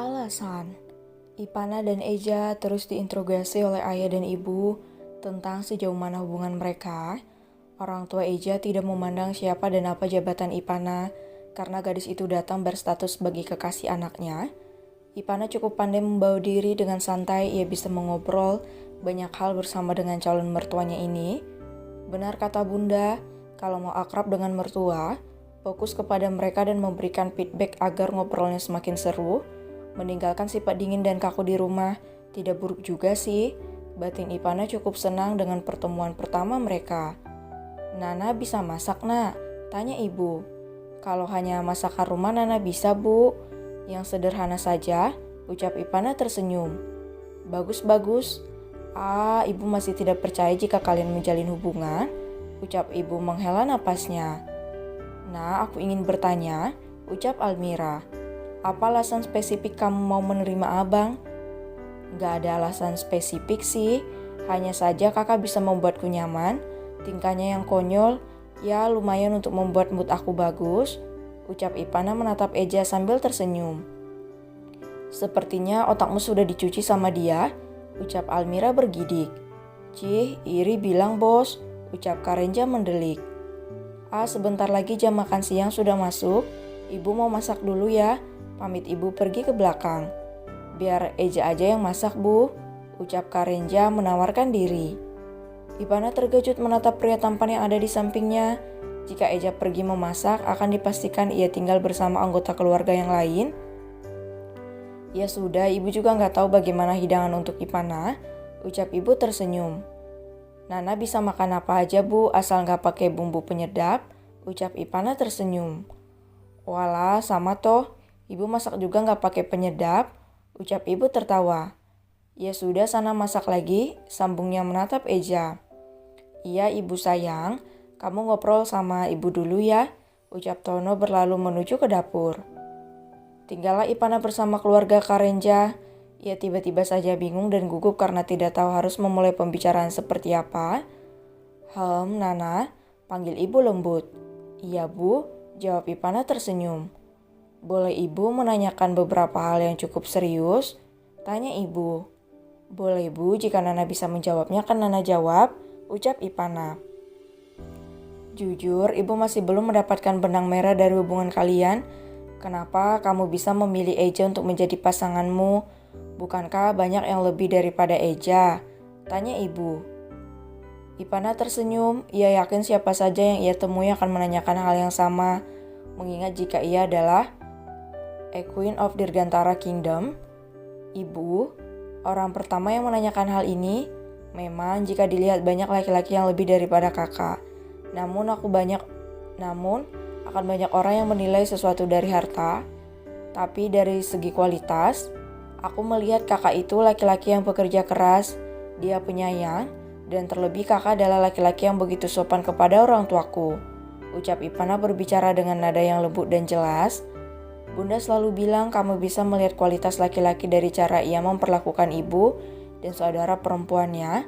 Alasan, Ipana dan Eja terus diinterogasi oleh ayah dan ibu tentang sejauh mana hubungan mereka. Orang tua Eja tidak memandang siapa dan apa jabatan Ipana karena gadis itu datang berstatus sebagai kekasih anaknya. Ipana cukup pandai membawa diri dengan santai, ia bisa mengobrol banyak hal bersama dengan calon mertuanya ini. Benar kata bunda, kalau mau akrab dengan mertua, fokus kepada mereka dan memberikan feedback agar ngobrolnya semakin seru. Meninggalkan sifat dingin dan kaku di rumah tidak buruk juga sih. Batin Ipana cukup senang dengan pertemuan pertama mereka. "Nana bisa masak, Nak?" tanya ibu. "Kalau hanya masakan rumah Nana bisa, Bu. Yang sederhana saja," ucap Ipana tersenyum. "Bagus-bagus. Ibu masih tidak percaya jika kalian menjalin hubungan," ucap ibu menghela napasnya. "Nah, aku ingin bertanya," ucap Almira. "Apa alasan spesifik kamu mau menerima abang?" "Gak ada alasan spesifik sih, hanya saja kakak bisa membuatku nyaman. Tingkahnya yang konyol, ya lumayan untuk membuat mood aku bagus," ucap Ipana menatap Eja sambil tersenyum. "Sepertinya otakmu sudah dicuci sama dia," ucap Almira bergidik. "Cih, iri bilang bos," ucap Karenja mendelik. Sebentar lagi jam makan siang sudah masuk, ibu mau masak dulu ya," pamit ibu pergi ke belakang. "Biar Eja aja yang masak, Bu," ucap Karenja menawarkan diri. Ipana terkejut menatap pria tampan yang ada di sampingnya. Jika Eja pergi memasak, akan dipastikan ia tinggal bersama anggota keluarga yang lain. "Ya sudah, ibu juga nggak tahu bagaimana hidangan untuk Ipana," ucap ibu tersenyum. "Nana bisa makan apa aja, Bu, asal nggak pakai bumbu penyedap," ucap Ipana tersenyum. "Walah, sama toh. Ibu masak juga nggak pakai penyedap," ucap ibu tertawa. "Ya sudah, sana masak lagi," sambungnya menatap Eja. "Iya ibu sayang, kamu ngobrol sama ibu dulu ya," ucap Tono berlalu menuju ke dapur. Tinggallah Ipana bersama keluarga Karenja. Ia tiba-tiba saja bingung dan gugup karena tidak tahu harus memulai pembicaraan seperti apa. Nana," panggil ibu lembut. "Iya Bu," jawab Ipana tersenyum. "Boleh ibu menanyakan beberapa hal yang cukup serius?" tanya ibu. "Boleh Bu, jika Nana bisa menjawabnya kan Nana jawab," ucap Ipana. "Jujur, ibu masih belum mendapatkan benang merah dari hubungan kalian. Kenapa kamu bisa memilih Eja untuk menjadi pasanganmu? Bukankah banyak yang lebih daripada Eja?" tanya ibu. Ipana tersenyum, ia yakin siapa saja yang ia temui akan menanyakan hal yang sama, mengingat jika ia adalah a Queen of Dirgantara Kingdom. "Ibu, orang pertama yang menanyakan hal ini, memang jika dilihat banyak laki-laki yang lebih daripada kakak. Namun akan banyak orang yang menilai sesuatu dari harta. Tapi dari segi kualitas, aku melihat kakak itu laki-laki yang bekerja keras, dia penyayang, dan terlebih kakak adalah laki-laki yang begitu sopan kepada orang tuaku," ucap Ipana berbicara dengan nada yang lembut dan jelas. "Bunda selalu bilang kamu bisa melihat kualitas laki-laki dari cara ia memperlakukan ibu dan saudara perempuannya.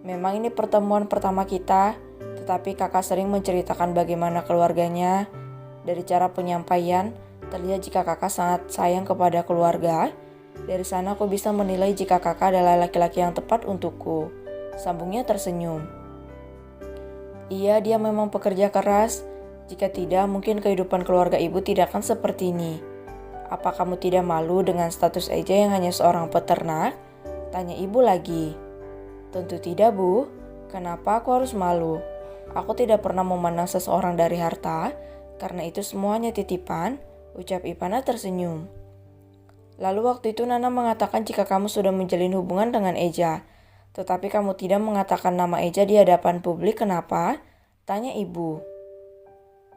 Memang ini pertemuan pertama kita, tetapi kakak sering menceritakan bagaimana keluarganya. Dari cara penyampaian, terlihat jika kakak sangat sayang kepada keluarga. Dari sana aku bisa menilai jika kakak adalah laki-laki yang tepat untukku," sambungnya tersenyum. "Iya, dia memang pekerja keras. Jika tidak, mungkin kehidupan keluarga ibu tidak akan seperti ini." "Apa kamu tidak malu dengan status Eja yang hanya seorang peternak?" tanya ibu lagi. "Tentu tidak, Bu. Kenapa aku harus malu? Aku tidak pernah memandang seseorang dari harta, karena itu semuanya titipan," ucap Ipana tersenyum. "Lalu waktu itu Nana mengatakan jika kamu sudah menjalin hubungan dengan Eja, tetapi kamu tidak mengatakan nama Eja di hadapan publik, kenapa?" tanya ibu.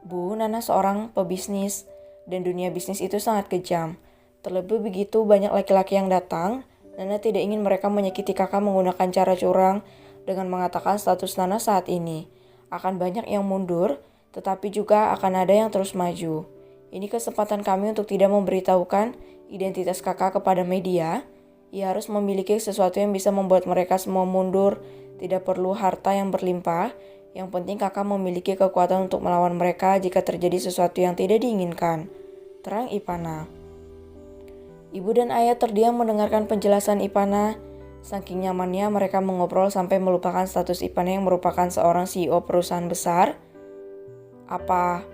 "Bu, Nana seorang pebisnis, dan dunia bisnis itu sangat kejam. Terlebih begitu banyak laki-laki yang datang, Nana tidak ingin mereka menyakiti kakak menggunakan cara curang dengan mengatakan status Nana saat ini. Akan banyak yang mundur, tetapi juga akan ada yang terus maju. Ini kesempatan kami untuk tidak memberitahukan identitas kakak kepada media. Ia harus memiliki sesuatu yang bisa membuat mereka semua mundur. Tidak perlu harta yang berlimpah. Yang penting kakak memiliki kekuatan untuk melawan mereka jika terjadi sesuatu yang tidak diinginkan," terang Ipana. Ibu dan ayah terdiam mendengarkan penjelasan Ipana. Saking nyamannya mereka mengobrol sampai melupakan status Ipana yang merupakan seorang CEO perusahaan besar. Apa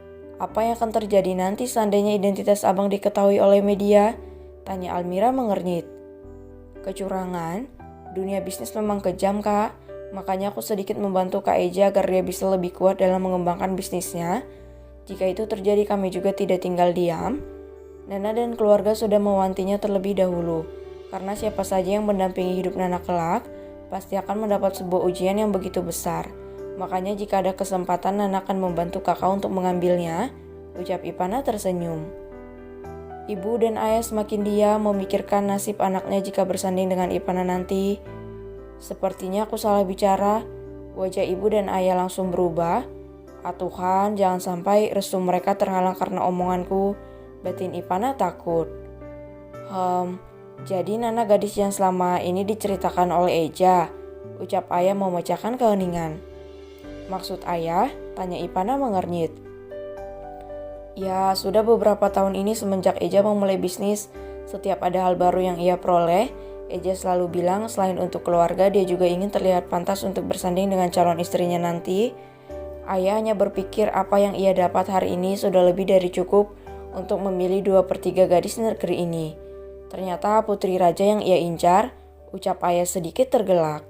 yang akan terjadi nanti seandainya identitas abang diketahui oleh media? Tanya Almira mengernyit. Kecurangan? Dunia bisnis memang kejam, Kak. Makanya aku sedikit membantu Kak Eja agar dia bisa lebih kuat dalam mengembangkan bisnisnya. Jika itu terjadi kami juga tidak tinggal diam. Nana dan keluarga sudah mewantinya terlebih dahulu. Karena siapa saja yang mendampingi hidup Nana kelak, pasti akan mendapat sebuah ujian yang begitu besar. Makanya jika ada kesempatan Nana akan membantu kakak untuk mengambilnya, ucap Ipana tersenyum. Ibu dan ayah semakin diam memikirkan nasib anaknya jika bersanding dengan Ipana nanti. Sepertinya aku salah bicara. Wajah ibu dan ayah langsung berubah. Tuhan, jangan sampai restu mereka terhalang karena omonganku. Batin Ipana takut. Jadi Nana gadis yang selama ini diceritakan oleh Eja, ucap ayah memecahkan keheningan. Maksud ayah? Tanya Ipana mengernyit. Ya, sudah beberapa tahun ini semenjak Eja memulai bisnis, setiap ada hal baru yang ia peroleh, Eja selalu bilang selain untuk keluarga dia juga ingin terlihat pantas untuk bersanding dengan calon istrinya nanti. Ayah hanya berpikir apa yang ia dapat hari ini sudah lebih dari cukup untuk memilih 2/3 gadis negeri ini. Ternyata putri raja yang ia incar, ucap ayah sedikit tergelak.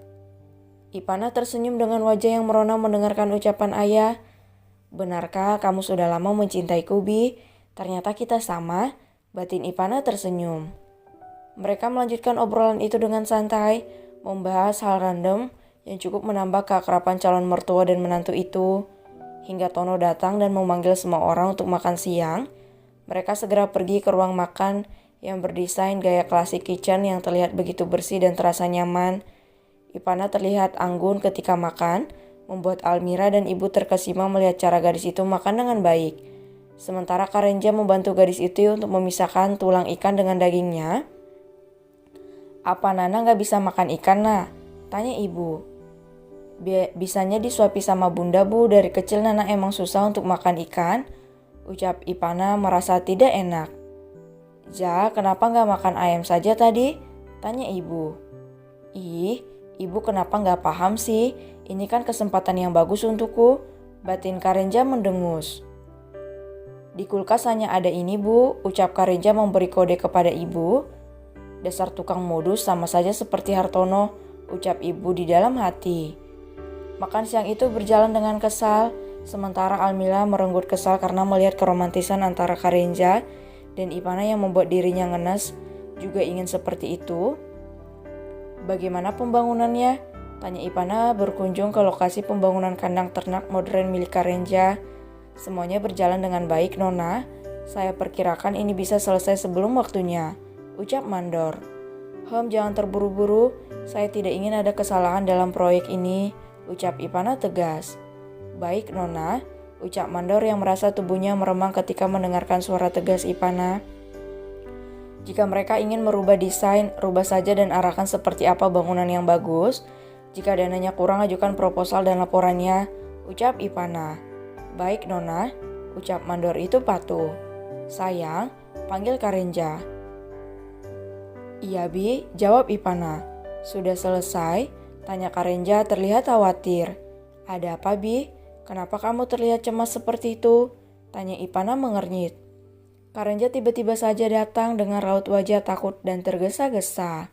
Ipana tersenyum dengan wajah yang merona mendengarkan ucapan ayah. Benarkah kamu sudah lama mencintaiku, Bi? Ternyata kita sama, batin Ipana tersenyum. Mereka melanjutkan obrolan itu dengan santai, membahas hal random yang cukup menambah keakraban calon mertua dan menantu itu. Hingga Tono datang dan memanggil semua orang untuk makan siang. Mereka segera pergi ke ruang makan yang berdesain gaya klasik kitchen yang terlihat begitu bersih dan terasa nyaman. Ipana terlihat anggun ketika makan, membuat Almira dan ibu terkesima melihat cara gadis itu makan dengan baik. Sementara Karenja membantu gadis itu untuk memisahkan tulang ikan dengan dagingnya. Apa Nana gak bisa makan ikan, Nah? Tanya ibu. Bisanya disuapi sama bunda, Bu. Dari kecil Nana emang susah untuk makan ikan, ucap Ipana merasa tidak enak. Ja, kenapa gak makan ayam saja tadi? Tanya ibu. Ih, ibu kenapa gak paham sih? Ini kan kesempatan yang bagus untukku, batin Karenja mendengus. Di kulkas hanya ada ini, Bu, ucap Karenja memberi kode kepada ibu. Dasar tukang modus, sama saja seperti Hartono, ucap ibu di dalam hati. Makan siang itu berjalan dengan kesal, sementara Almila merenggut kesal karena melihat keromantisan antara Karenja dan Ipana yang membuat dirinya ngenes, juga ingin seperti itu. Bagaimana pembangunannya? Tanya Ipana berkunjung ke lokasi pembangunan kandang ternak modern milik Karenja. Semuanya berjalan dengan baik, Nona. Saya perkirakan ini bisa selesai sebelum waktunya, ucap Mandor. Jangan terburu-buru, saya tidak ingin ada kesalahan dalam proyek ini, ucap Ipana tegas. Baik, Nona, ucap Mandor yang merasa tubuhnya meremang ketika mendengarkan suara tegas Ipana. Jika mereka ingin merubah desain, rubah saja dan arahkan seperti apa bangunan yang bagus. Jika dananya kurang, ajukan proposal dan laporannya, ucap Ipana. Baik, Nona, ucap Mandor itu patuh. Sayang, panggil Karenja. Iya, Bi, jawab Ipana. Sudah selesai? Tanya Karenja terlihat khawatir. Ada apa, Bi? Kenapa kamu terlihat cemas seperti itu? Tanya Ipana mengernyit. Karenja tiba-tiba saja datang dengan raut wajah takut dan tergesa-gesa.